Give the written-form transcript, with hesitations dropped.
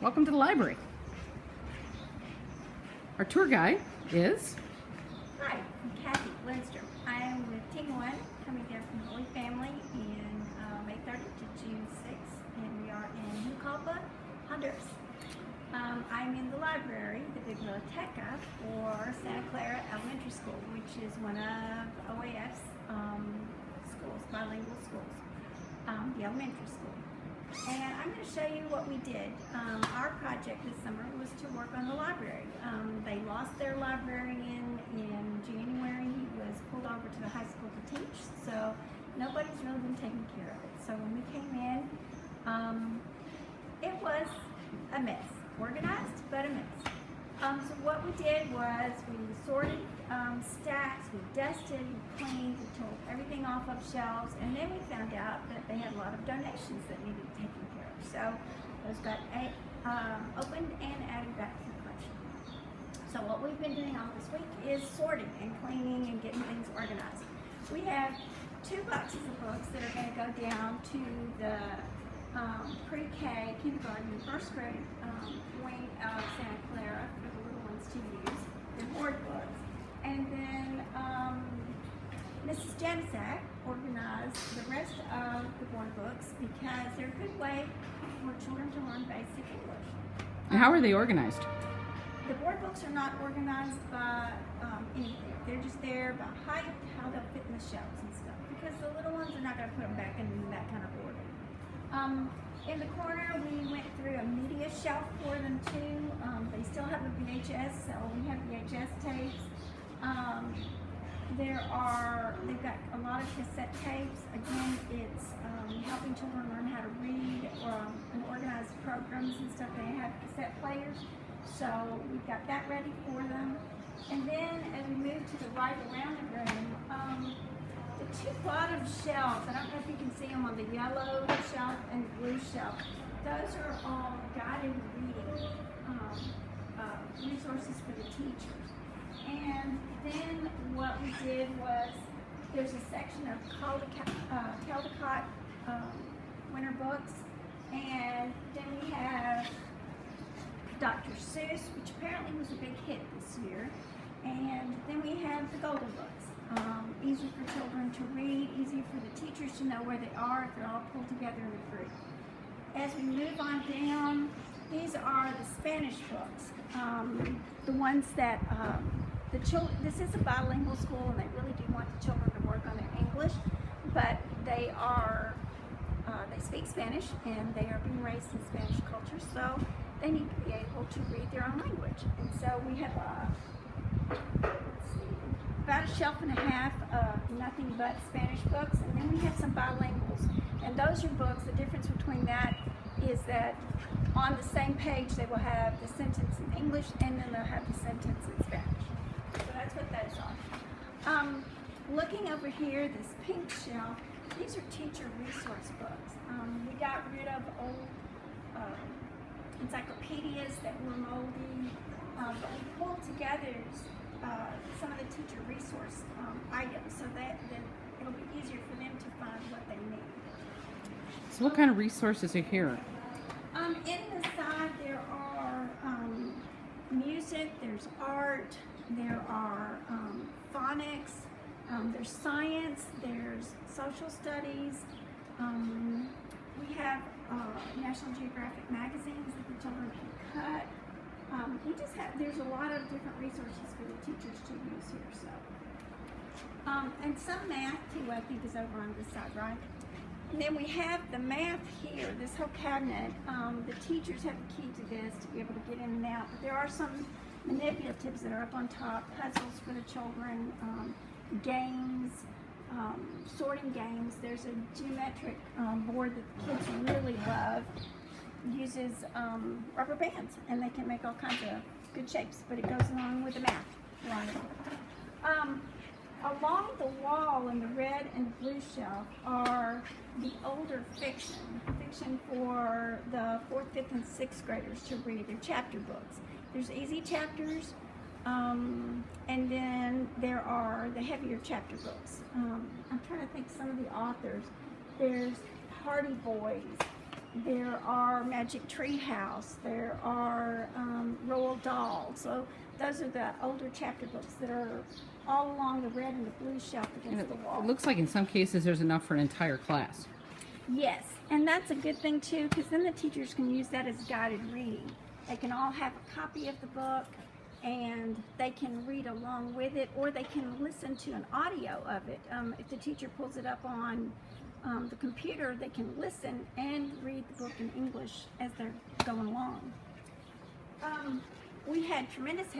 Welcome to the library. Our tour guide is... Hi, I'm Kathy Lindstrom. I am with Team 1, coming there from Holy Family in May 30th to June 6th, and we are in Nucalpa, Honduras. I'm in the library, the biblioteca for SantaClara Elementary School, which is one of OAF's schools, bilingual schools, the elementary school. And I'm going to show you what we did. Our project this summer was to work on the library. They lost their librarian in January. He was pulled over to the high school to teach, so nobody's really been taking care of it. So when we came in, it was a mess. Organized, but a mess. So what we did was we sorted stacks, we dusted, we cleaned, we took everything off of shelves, and then we found out that they had a lot of donations that needed taken care of. So those got opened and added back to the collection. So what we've been doing all this week is sorting and cleaning and getting things organized. We have 2 boxes of books that are going to go down to the pre-K, kindergarten, and first grade wing of SantaClara for the little ones to use. They're board books. And then Mrs. Janisak organized the rest of the board books because they're a good way for children to learn basic English. And how are they organized? The board books are not organized by anything. They're just there by height, how they'll fit in the shelves and stuff. Because the little ones are not going to put them back in that kind of order. In the corner, we went through a media shelf for them too. They still have a VHS, so we have VHS tapes. They've got a lot of cassette tapes. Again, it's helping children learn how to read and organize programs and stuff. They have cassette players, so we've got that ready for them. And then as we move to the right around the room, the 2 bottom shelves, I don't know if you can see them on the yellow shelf and the blue shelf, those are all guided reading resources for the teachers. And then what we did was, there's a section of Caldecott winter books, and then we have Dr. Seuss, which apparently was a big hit this year, and then we have the Golden Books. Easy for children to read, easy for the teachers to know where they are if they're all pulled together in a group. As we move on down, these are the Spanish books. The ones that this is a bilingual school, and they really do want the children to work on their English, but they speak Spanish and they are being raised in Spanish culture, so they need to be able to read their own language. And so we have about a shelf and a half of nothing but Spanish books, and then we have some bilinguals. And those are books, the difference between that is that on the same page they will have the sentence in English and then they'll have the sentence in Spanish. So that's what those are. Looking over here, this pink shelf, these are teacher resource books. We got rid of old encyclopedias that were moldy, but we pulled together some of the teacher resource items so that it'll be easier for them to find what they need. So what kind of resources are here? In the side there are music, there's art, there are phonics, there's science, there's social studies. We have National Geographic magazines that the children can cut. There's a lot of different resources for the teachers to use here. So, and some math too, I think, is over on this side, right? And then we have the math here, this whole cabinet. The teachers have the key to this to be able to get in and out. But there are some manipulatives that are up on top, puzzles for the children, games, sorting games. There's a geometric board that the kids really love. Uses rubber bands, and they can make all kinds of good shapes, but it goes along with the math. Right. Along the wall in the red and blue shelf are the older fiction for the 4th, 5th, and 6th graders to read. They're chapter books. There's easy chapters, and then there are the heavier chapter books. I'm trying to think some of the authors. There's Hardy Boys, There are Magic Tree House. There are Roald Dahl. So those are the older chapter books that are all along the red and the blue shelf And against the wall. it looks like in some cases there's enough for an entire class. Yes, and that's a good thing too, because then the teachers can use that as guided reading. They can all have a copy of the book and they can read along with it, or they can listen to an audio of it. If the teacher pulls it up on the computer, they can listen and read the book in English as they're going along. We had tremendous help